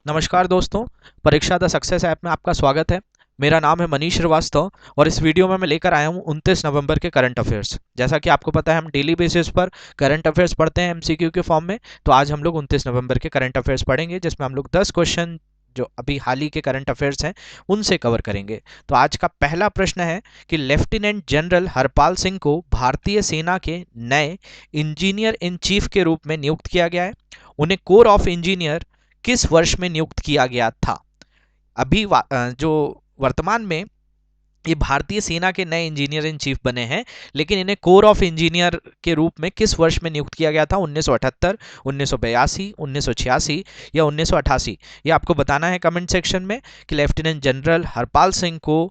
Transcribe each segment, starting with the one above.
नमस्कार दोस्तों। परीक्षा द सक्सेस ऐप में आपका स्वागत है। मेरा नाम है मनीष श्रीवास्तव और इस वीडियो में मैं लेकर आया हूं 29 नवंबर के करंट अफेयर्स। जैसा कि आपको पता है, हम डेली बेसिस पर करंट अफेयर्स पढ़ते हैं एमसीक्यू के फॉर्म में। तो आज हम लोग 29 नवंबर के करंट अफेयर्स पढ़ेंगे, जिसमें हम लोग 10 क्वेश्चन जो अभी हाल ही के करंट अफेयर्स हैं उनसे कवर करेंगे। तो आज का पहला प्रश्न है कि लेफ्टिनेंट जनरल हरपाल सिंह को भारतीय सेना के नए इंजीनियर इन चीफ के रूप में नियुक्त किया गया है। उन्हें कोर ऑफ इंजीनियर किस वर्ष में नियुक्त किया गया था? अभी जो वर्तमान में ये भारतीय सेना के नए इंजीनियर इन चीफ बने हैं, लेकिन इन्हें कोर ऑफ इंजीनियर के रूप में किस वर्ष में नियुक्त किया गया था? 1978, 1982, 1986 या 1988? ये आपको बताना है कमेंट सेक्शन में कि लेफ्टिनेंट जनरल हरपाल सिंह को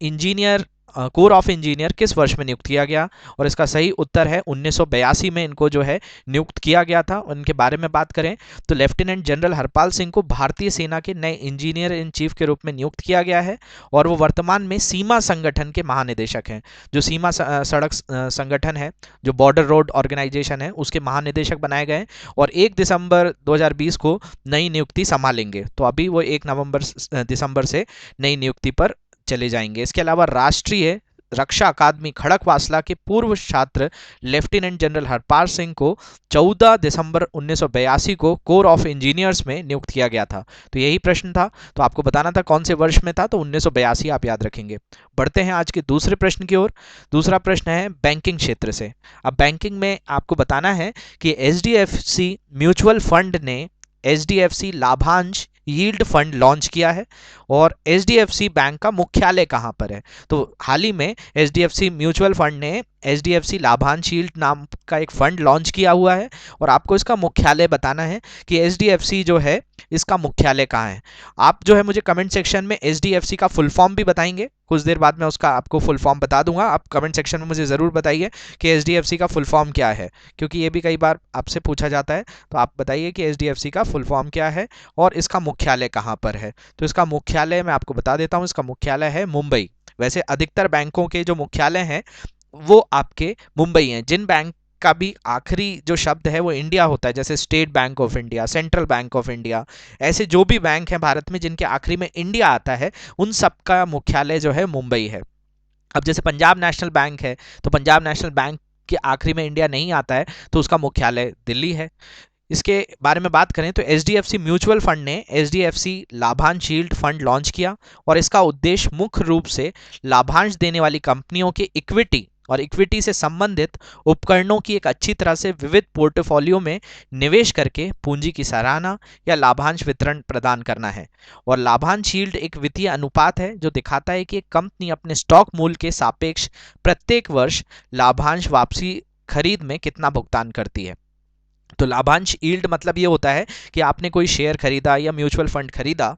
इंजीनियर कोर ऑफ इंजीनियर किस वर्ष में नियुक्त किया गया। और इसका सही उत्तर है 1982 में इनको जो है नियुक्त किया गया था। उनके बारे में बात करें तो लेफ्टिनेंट जनरल हरपाल सिंह को भारतीय सेना के नए इंजीनियर इन चीफ के रूप में नियुक्त किया गया है और वो वर्तमान में सीमा संगठन के महानिदेशक हैं। जो सीमा सड़क संगठन है, जो बॉर्डर रोड ऑर्गेनाइजेशन है, उसके महानिदेशक बनाए गए और 1 दिसंबर 2020 को नई नियुक्ति संभालेंगे। तो अभी वो 1 नवंबर दिसंबर से नई नियुक्ति पर चले जाएंगे। इसके अलावा राष्ट्रीय रक्षा अकादमी खड़कवासला के पूर्व छात्र लेफ्टिनेंट जनरल हरपाल सिंह को 14 दिसंबर 1982 को कोर ऑफ इंजीनियर्स में नियुक्त किया गया था। तो यही प्रश्न था, तो आपको बताना था कौन से वर्ष में था, तो 1982 आप याद रखेंगे। बढ़ते हैं आज के दूसरे प्रश्न की ओर। दूसरा प्रश्न है बैंकिंग क्षेत्र से। अब बैंकिंग में आपको बताना है कि एचडीएफसी म्यूचुअल फंड ने एचडीएफसी लाभांश यील्ड फंड लॉन्च किया है और एचडीएफसी बैंक का मुख्यालय कहां पर है? तो हाल ही में एचडीएफसी म्यूचुअल फंड ने एचडीएफसी लाभांश यील्ड नाम का एक फंड लॉन्च किया हुआ है और आपको इसका मुख्यालय बताना है कि एचडीएफसी जो है इसका मुख्यालय कहाँ है। आप जो है मुझे कमेंट सेक्शन में एचडीएफसी का फुल फॉर्म भी बताएंगे, कुछ देर बाद मैं उसका आपको फुल फॉर्म बता दूंगा। आप कमेंट सेक्शन में मुझे ज़रूर बताइए कि एचडीएफसी का फुल फॉर्म क्या है, क्योंकि ये भी कई बार आपसे पूछा जाता है। तो आप बताइए कि एचडीएफसी का फुल फॉर्म क्या है और इसका मुख्यालय कहाँ पर है। तो इसका मुख्यालय मैं आपको बता देता हूँ, इसका मुख्यालय है मुंबई। वैसे अधिकतर बैंकों के जो मुख्यालय हैं वो आपके मुंबई हैं। जिन बैंक का भी आखिरी जो शब्द है वो इंडिया होता है, जैसे state bank of India, central bank of India, ऐसे जो भी बैंक हैं भारत में जिनके आखिरी में इंडिया आता है, उन सब का मुख्यालय जो है मुंबई है। अब जैसे पंजाब नेशनल बैंक है, तो पंजाब नेशनल बैंक के आखिरी में इंडिया नहीं आता है, तो उसका मुख्यालय दिल्ली है। इसके बारे में बात करें तो एचडीएफसी म्यूचुअल फंड ने एचडीएफसी लाभांश यील्ड फंड लॉन्च किया और इसका उद्देश्य मुख्य रूप से लाभांश देने वाली कंपनियों के इक्विटी और इक्विटी से संबंधित उपकरणों की एक अच्छी तरह से विविध पोर्टफोलियो में निवेश करके पूंजी की सराहना या लाभांश वितरण प्रदान करना है। और लाभांश यील्ड एक वित्तीय अनुपात है जो दिखाता है कि एक कंपनी अपने स्टॉक मूल्य के सापेक्ष प्रत्येक वर्ष लाभांश वापसी खरीद में कितना भुगतान करती है। तो लाभांश यील्ड मतलब ये होता है कि आपने कोई शेयर खरीदा या म्यूचुअल फंड खरीदा,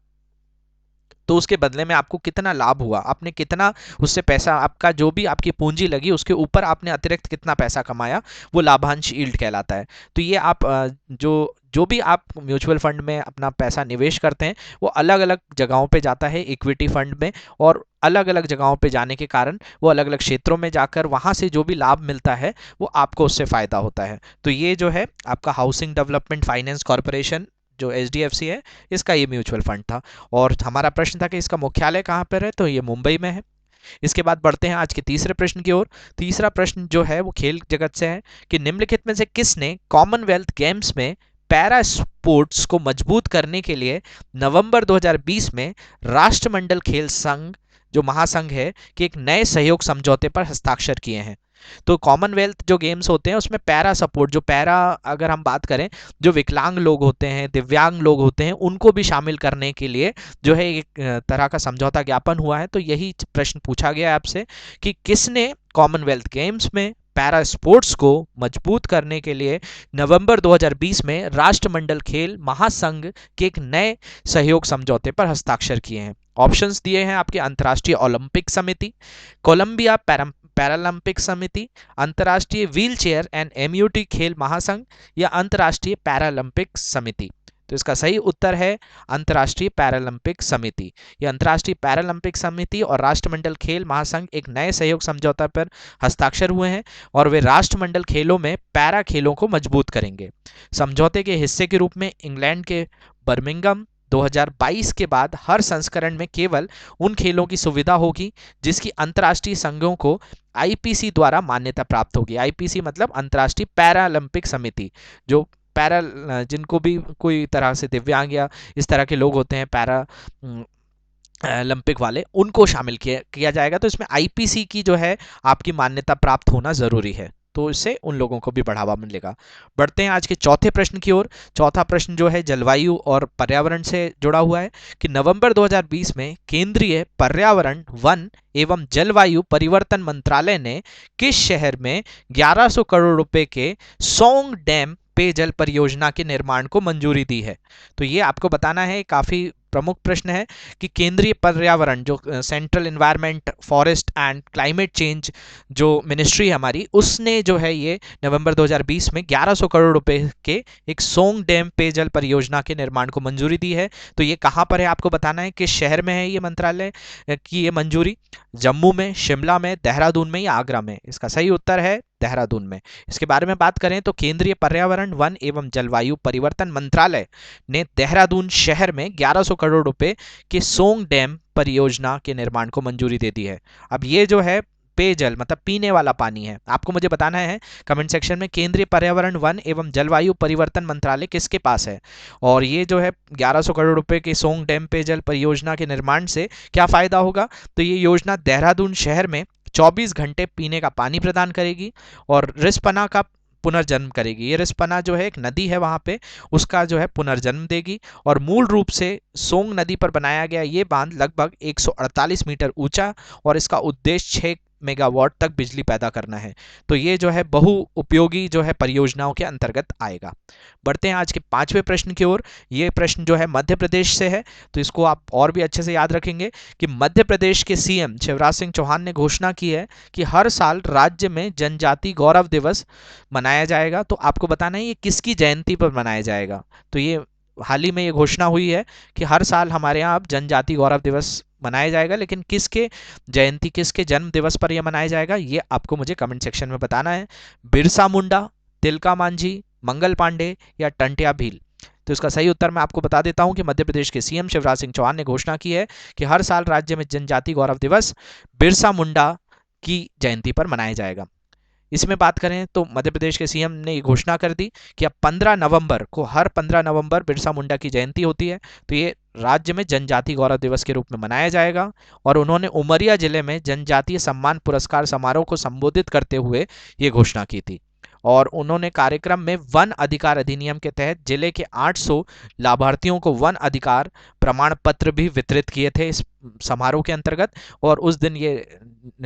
तो उसके बदले में आपको कितना लाभ हुआ, आपने कितना उससे पैसा, आपका जो भी आपकी पूंजी लगी उसके ऊपर आपने अतिरिक्त कितना पैसा कमाया, वो लाभांश यील्ड कहलाता है। तो ये आप जो जो भी आप म्यूचुअल फंड में अपना पैसा निवेश करते हैं वो अलग अलग जगहों पे जाता है इक्विटी फंड में, और अलग अलग जगहों पे जाने के कारण वो अलग अलग क्षेत्रों में जाकर वहाँ से जो भी लाभ मिलता है वो आपको उससे फ़ायदा होता है। तो ये जो है आपका हाउसिंग डेवलपमेंट फाइनेंस कॉरपोरेशन जो एचडीएफसी है, इसका ये म्यूचुअल फंड था। और हमारा प्रश्न था कि इसका मुख्यालय कहाँ पर है, तो ये मुंबई में है। इसके बाद बढ़ते हैं आज के तीसरे प्रश्न की ओर। तीसरा प्रश्न जो है वो खेल जगत से है कि निम्नलिखित में से किसने कॉमनवेल्थ गेम्स में पैरा स्पोर्ट्स को मजबूत करने के लिए नवंबर 2020 में राष्ट्रमंडल खेल संघ जो महासंघ है कि एक नए सहयोग समझौते पर हस्ताक्षर किए हैं। तो कॉमनवेल्थ जो गेम्स होते हैं उसमें पैरा सपोर्ट, जो पैरा अगर हम बात करें, जो विकलांग लोग होते हैं, दिव्यांग लोग होते हैं, उनको भी शामिल करने के लिए जो है एक तरह का समझौता ज्ञापन हुआ है। तो यही प्रश्न पूछा गया है आपसे कि किसने कॉमनवेल्थ गेम्स में पैरा स्पोर्ट्स को मजबूत करने के लिए नवंबर 2020 में राष्ट्रमंडल खेल महासंघ के एक नए सहयोग समझौते पर हस्ताक्षर किए हैं। ऑप्शंस दिए हैं आपके अंतर्राष्ट्रीय ओलंपिक समिति, कोलंबिया पैरालंपिक समिति, अंतर्राष्ट्रीय व्हील चेयर एंड एमयूटी खेल महासंघ या अंतर्राष्ट्रीय पैरालंपिक समिति। तो इसका सही उत्तर है अंतर्राष्ट्रीय पैरालंपिक समिति। यह अंतर्राष्ट्रीय पैरालंपिक समिति और राष्ट्रमंडल खेल महासंघ एक नए सहयोग समझौता पर हस्ताक्षर हुए हैं और वे राष्ट्रमंडल खेलों में पैरा खेलों को मजबूत करेंगे। समझौते के हिस्से के रूप में इंग्लैंड के बर्मिंघम, 2022 के बाद हर संस्करण में केवल उन खेलों की सुविधा होगी जिसकी अंतर्राष्ट्रीय संघों को आईपीसी द्वारा मान्यता प्राप्त होगी। आईपीसी मतलब अंतर्राष्ट्रीय पैरालंपिक समिति, जो पैरा जिनको भी कोई तरह से दिव्यांग या इस तरह के लोग होते हैं पैरा ओलंपिक वाले, उनको शामिल किया जाएगा। तो इसमें आईपीसी की जो है आपकी मान्यता प्राप्त होना जरूरी है, तो इससे उन लोगों को भी बढ़ावा मिलेगा। बढ़ते हैं आज के चौथे प्रश्न की ओर। चौथा प्रश्न जो है जलवायु और पर्यावरण से जुड़ा हुआ है कि नवंबर 2020 में केंद्रीय पर्यावरण, वन एवं जलवायु परिवर्तन मंत्रालय ने किस शहर में 1100 करोड़ रुपए के सोंग डैम पेयजल परियोजना के निर्माण को मंजूरी दी है? तो ये आपको बताना है, काफी प्रमुख प्रश्न है कि केंद्रीय पर्यावरण जो central environment, forest and climate change जो मिनिस्ट्री है हमारी, उसने जो है ये नवंबर 2020 में 1100 करोड़ रुपए के एक सोंग डैम पेयजल परियोजना के निर्माण को मंजूरी दी है। तो ये कहाँ पर है आपको बताना है, किस शहर में है ये मंत्रालय की ये मंजूरी? जम्मू में, शिमला में, देहरादून में या आगरा में? इसका सही उत्तर है देहरादून में। इसके बारे में बात करें तो केंद्रीय पर्यावरण, वन एवं जलवायु परिवर्तन मंत्रालय ने देहरादून शहर में 1100 करोड़ रुपए के सोंग डैम परियोजना के निर्माण को मंजूरी दे दी है। अब ये जो है पेयजल मतलब पीने वाला पानी है, आपको मुझे बताना है कमेंट सेक्शन में केंद्रीय पर्यावरण, वन एवं जलवायु परिवर्तन मंत्रालय किसके पास है। और ये जो है 1100 करोड़ रुपए के सोंग डैम पेयजल परियोजना के निर्माण से क्या फायदा होगा? तो ये योजना देहरादून शहर में 24 घंटे पीने का पानी प्रदान करेगी और रिस्पना का पुनर्जन्म करेगी। ये रिस्पना जो है एक नदी है वहाँ पे, उसका जो है पुनर्जन्म देगी। और मूल रूप से सोंग नदी पर बनाया गया ये बांध लगभग 148 मीटर ऊंचा और इसका उद्देश्य 6 मेगावाट तक बिजली पैदा करना है। तो ये जो है बहु उपयोगी जो है परियोजनाओं के अंतर्गत आएगा। बढ़ते हैं आज के पांचवें प्रश्न की ओर। ये प्रश्न जो है मध्य प्रदेश से है, तो इसको आप और भी अच्छे से याद रखेंगे कि मध्य प्रदेश के सीएम शिवराज सिंह चौहान ने घोषणा की है कि हर साल राज्य में जनजाति गौरव दिवस मनाया जाएगा। तो आपको बताना है ये किसकी जयंती पर मनाया जाएगा। तो ये हाल ही में ये घोषणा हुई है कि हर साल हमारे यहाँ अब जनजाति गौरव दिवस मनाया जाएगा, लेकिन किसके जयंती, किसके जन्म दिवस पर यह मनाया जाएगा, ये आपको मुझे कमेंट सेक्शन में बताना है। बिरसा मुंडा, तिलका मांझी, मंगल पांडे या टंट्या भील? तो इसका सही उत्तर मैं आपको बता देता हूं कि मध्य प्रदेश के सीएम शिवराज सिंह चौहान ने घोषणा की है कि हर साल राज्य में जनजाति गौरव दिवस बिरसा मुंडा की जयंती पर मनाया जाएगा। इसमें बात करें तो मध्य प्रदेश के सीएम ने ये घोषणा कर दी कि अब 15 नवंबर को, हर 15 नवंबर बिरसा मुंडा की जयंती होती है, तो ये राज्य में जनजाति गौरव दिवस के रूप में मनाया जाएगा। और उन्होंने उमरिया जिले में जनजातीय सम्मान पुरस्कार समारोह को संबोधित करते हुए ये घोषणा की थी। और उन्होंने कार्यक्रम में वन अधिकार अधिनियम के तहत जिले के 800 लाभार्थियों को वन अधिकार प्रमाण पत्र भी वितरित किए थे इस समारोह के अंतर्गत। और उस दिन ये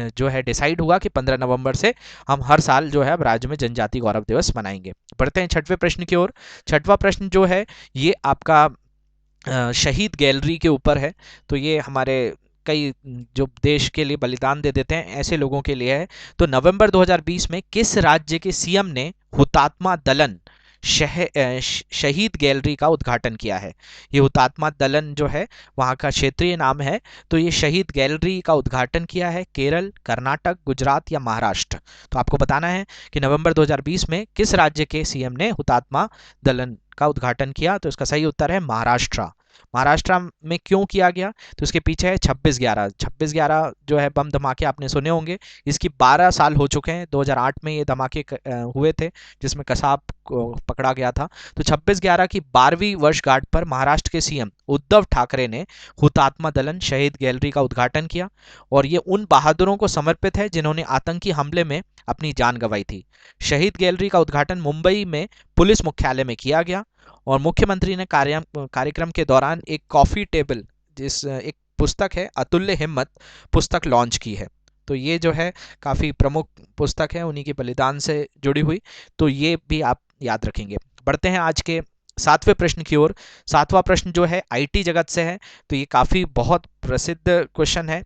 जो है डिसाइड हुआ कि 15 नवंबर से हम हर साल जो है अब राज्य में जनजाति गौरव दिवस मनाएंगे। बढ़ते हैं छठवें प्रश्न की ओर। छठवां प्रश्न जो है ये आपका शहीद गैलरी के ऊपर है। तो ये हमारे कई जो देश के लिए बलिदान दे देते हैं ऐसे लोगों के लिए है। तो नवंबर 2020 में किस राज्य के सीएम ने हुतात्मा दलन शहीद गैलरी का उद्घाटन किया है? ये हुतात्मा दलन जो है वहाँ का क्षेत्रीय नाम है। तो ये शहीद गैलरी का उद्घाटन किया है केरल, कर्नाटक, गुजरात या महाराष्ट्र? तो आपको बताना है कि नवंबर 2020 में किस राज्य के सीएम ने हुतात्मा दलन का उद्घाटन किया। तो इसका सही उत्तर है महाराष्ट्र। महाराष्ट्र में क्यों किया गया? तो इसके पीछे है 26/11। 26/11 जो है बम धमाके आपने सुने होंगे, इसकी 12 साल हो चुके हैं। 2008 में ये धमाके हुए थे जिसमें कसाब को पकड़ा गया था। तो 26/11 की 12वीं वर्षगांठ पर महाराष्ट्र के सीएम उद्धव ठाकरे ने हुतात्मा दलन शहीद गैलरी का उद्घाटन किया। और ये उन बहादुरों को समर्पित है जिन्होंने आतंकी हमले में अपनी जान गंवाई थी। शहीद गैलरी का उद्घाटन मुंबई में पुलिस मुख्यालय में किया गया और मुख्यमंत्री ने कार्यक्रम के दौरान एक कॉफी टेबल, जिस एक पुस्तक है अतुल्य हिम्मत पुस्तक लॉन्च की है। तो ये जो है काफ़ी प्रमुख पुस्तक है उन्हीं के बलिदान से जुड़ी हुई, तो ये भी आप याद रखेंगे। बढ़ते हैं आज के सातवें प्रश्न की ओर। सातवां प्रश्न जो है आईटी जगत से है। तो ये काफ़ी बहुत प्रसिद्ध क्वेश्चन है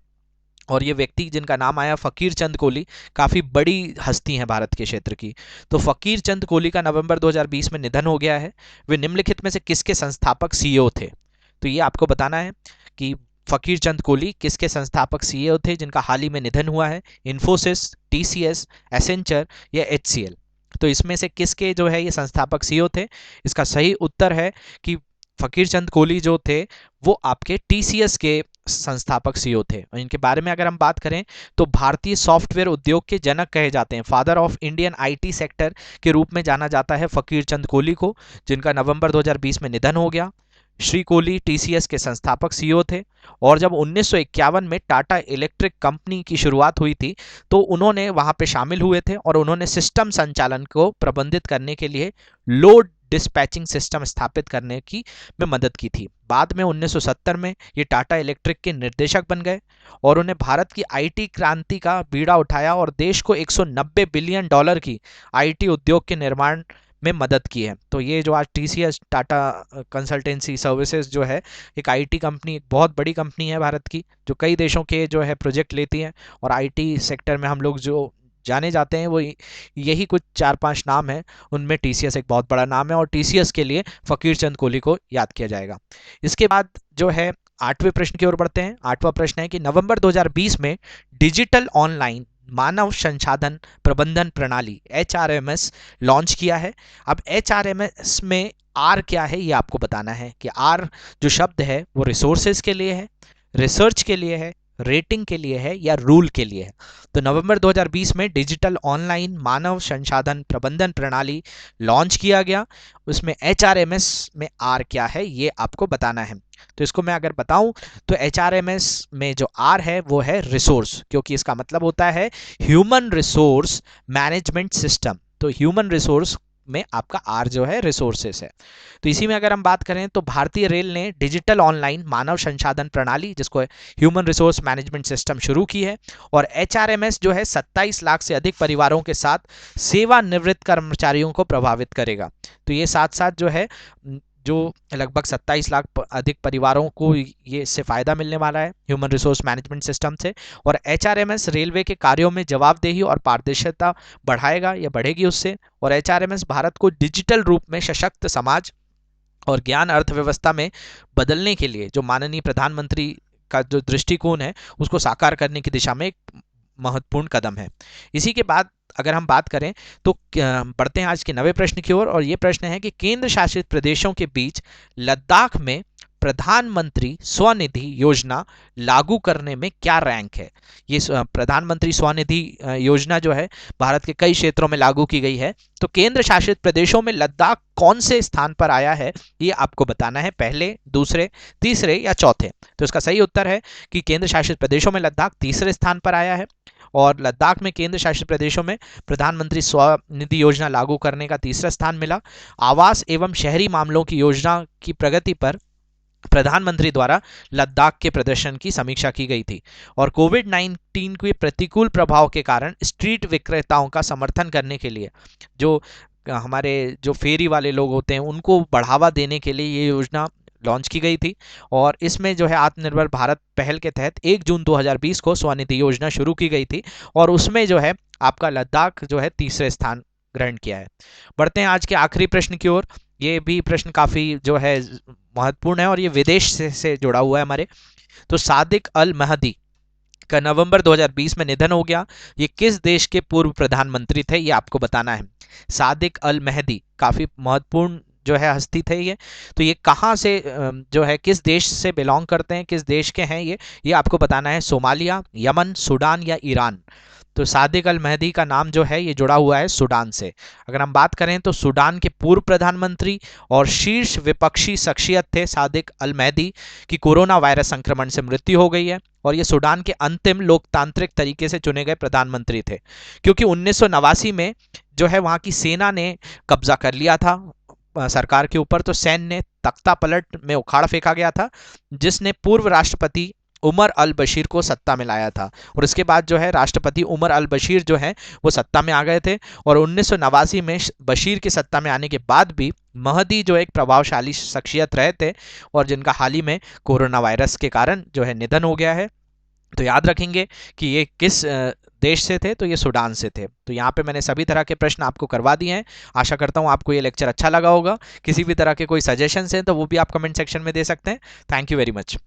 और ये व्यक्ति जिनका नाम आया फ़कीर चंद कोहली, काफ़ी बड़ी हस्ती हैं भारत के क्षेत्र की। तो फ़कीर चंद कोहली का नवंबर 2020 में निधन हो गया है। वे निम्नलिखित में से किसके संस्थापक सीईओ थे? तो ये आपको बताना है कि फ़कीर चंद कोहली किसके संस्थापक सीईओ थे जिनका हाल ही में निधन हुआ है। इन्फोसिस, टीसीएस, एसेंचर या एचसीएल? तो इसमें से किसके जो है ये संस्थापक सीईओ थे? इसका सही उत्तर है कि फकीर चंद कोहली जो थे वो आपके टीसीएस के संस्थापक सीईओ थे। और इनके बारे में अगर हम बात करें तो भारतीय सॉफ्टवेयर उद्योग के जनक कहे जाते हैं, father of Indian IT sector के रूप में जाना जाता है फकीर चंद कोहली को, जिनका नवंबर 2020 में निधन हो गया। श्री कोहली टीसीएस के संस्थापक सीईओ थे और जब 1951 में टाटा इलेक्ट्रिक कंपनी की शुरुआत हुई थी तो उन्होंने वहां पे शामिल हुए थे और उन्होंने सिस्टम संचालन को प्रबंधित करने के लिए लोड डिस्पैचिंग सिस्टम स्थापित करने की में मदद की थी। बाद में 1970 में ये टाटा इलेक्ट्रिक के निर्देशक बन गए और उन्हें भारत की आईटी क्रांति का बीड़ा उठाया और देश को 190 बिलियन डॉलर की आईटी उद्योग के निर्माण में मदद की है। तो ये जो आज टीसीएस टाटा कंसल्टेंसी सर्विसेज जो है एक आईटी कंपनी, एक बहुत बड़ी कंपनी है भारत की, जो कई देशों के जो है प्रोजेक्ट लेती है। और आईटी सेक्टर में हम लोग जो जाने जाते हैं वो यही कुछ 4-5 नाम है, उनमें टीसीएस एक बहुत बड़ा नाम है और टीसीएस के लिए फकीर चंद कोहली को याद किया जाएगा। इसके बाद जो है 8वें प्रश्न की ओर बढ़ते हैं। 8वां प्रश्न है कि नवंबर 2020 में डिजिटल ऑनलाइन मानव संसाधन प्रबंधन प्रणाली HRMS लॉन्च किया है। अब HRMS में आर क्या है ये आपको बताना है कि आर जो शब्द है वो रिसोर्सेज के लिए है, रिसर्च के लिए है, रेटिंग के लिए है या रूल के लिए है। तो नवंबर 2020 में डिजिटल ऑनलाइन मानव संसाधन प्रबंधन प्रणाली लॉन्च किया गया। उसमें HRMS में आर क्या है ये आपको बताना है। तो इसको मैं अगर बताऊं तो HRMS में जो आर है वो है रिसोर्स, क्योंकि इसका मतलब होता है ह्यूमन रिसोर्स मैनेजमेंट सिस्टम। तो ह्यूमन रिसोर्स में आपका आर जो है रिसोर्सेस है। तो इसी में अगर हम बात करें तो भारतीय रेल ने डिजिटल ऑनलाइन मानव संसाधन प्रणाली जिसको ह्यूमन रिसोर्स मैनेजमेंट सिस्टम शुरू की है और HRMS जो है 27 लाख से अधिक परिवारों के साथ सेवानिवृत्त कर्मचारियों को प्रभावित करेगा। तो ये साथ साथ जो है जो लगभग 27 लाख अधिक परिवारों को ये इससे फायदा मिलने वाला है ह्यूमन रिसोर्स मैनेजमेंट सिस्टम से। और HRMS रेलवे के कार्यों में जवाबदेही और पारदर्शिता बढ़ाएगा या बढ़ेगी उससे। और HRMS भारत को डिजिटल रूप में सशक्त समाज और ज्ञान अर्थव्यवस्था में बदलने के लिए जो माननीय प्रधानमंत्री का जो दृष्टिकोण है उसको साकार करने की दिशा में एक महत्वपूर्ण कदम है। इसी के बाद अगर हम बात करें तो बढ़ते हैं आज के 9वें प्रश्न की ओर और ये प्रश्न है कि केंद्र शासित प्रदेशों के बीच लद्दाख में प्रधानमंत्री स्वनिधि योजना लागू करने में क्या रैंक है। ये प्रधानमंत्री स्वनिधि योजना जो है भारत के कई क्षेत्रों में लागू की गई है। तो केंद्र शासित प्रदेशों में लद्दाख कौन से स्थान पर आया है ये आपको बताना है, पहले, दूसरे, तीसरे या चौथे। तो इसका सही उत्तर है कि केंद्र शासित प्रदेशों में लद्दाख तीसरे स्थान पर आया है। और लद्दाख में केंद्र शासित प्रदेशों में प्रधानमंत्री स्वनिधि योजना लागू करने का तीसरा स्थान मिला। आवास एवं शहरी मामलों की योजना की प्रगति पर प्रधानमंत्री द्वारा लद्दाख के प्रदर्शन की समीक्षा की गई थी। और कोविड-19 के प्रतिकूल प्रभाव के कारण स्ट्रीट विक्रेताओं का समर्थन करने के लिए जो हमारे जो फेरी वाले लोग होते हैं उनको बढ़ावा देने के लिए ये योजना लॉन्च की गई थी। और इसमें जो है आत्मनिर्भर भारत पहल के तहत 1 जून 2020 को स्वनिधि योजना शुरू की गई थी और उसमें जो है आपका लद्दाख जो है तीसरे स्थान ग्रहण किया है। बढ़ते हैं आज के आखिरी प्रश्न की ओर। ये भी प्रश्न काफ़ी जो है महत्वपूर्ण है और ये विदेश से जुड़ा हुआ है हमारे। तो सादिक अल महदी का नवंबर 2020 में निधन हो गया। ये किस देश के पूर्व प्रधानमंत्री थे ये आपको बताना है। सादिक अल महदी काफ़ी महत्वपूर्ण जो है हस्ती थे ये। तो ये कहाँ से जो है किस देश से बिलोंग करते हैं, किस देश के हैं ये आपको बताना है। सोमालिया, यमन, सूडान या ईरान। तो सादिक अल महदी का नाम जो है ये जुड़ा हुआ है सूडान से। अगर हम बात करें तो सूडान के पूर्व प्रधानमंत्री और शीर्ष विपक्षी शख्सियत थे सादिक अल महदी की कोरोना वायरस संक्रमण से मृत्यु हो गई है और ये सूडान के अंतिम लोकतांत्रिक तरीके से चुने गए प्रधानमंत्री थे, क्योंकि 1989 में जो है वहाँ की सेना ने कब्जा कर लिया था सरकार के ऊपर। तो सैन्य ने तख्ता पलट में उखाड़ फेंका गया था जिसने पूर्व राष्ट्रपति उमर अल बशीर को सत्ता में लाया था। और इसके बाद जो है राष्ट्रपति उमर अल बशीर जो है वो सत्ता में आ गए थे। और 1989 में बशीर की सत्ता में आने के बाद भी महदी जो एक प्रभावशाली शख्सियत रहे थे और जिनका हाल ही में कोरोना वायरस के कारण जो है निधन हो गया है। तो याद रखेंगे कि ये किस देश से थे, तो ये सूडान से थे। तो यहाँ पे मैंने सभी तरह के प्रश्न आपको करवा दिए हैं। आशा करता हूँ आपको ये लेक्चर अच्छा लगा होगा। किसी भी तरह के कोई सजेशंस हैं तो वो भी आप कमेंट सेक्शन में दे सकते हैं। Thank you very much.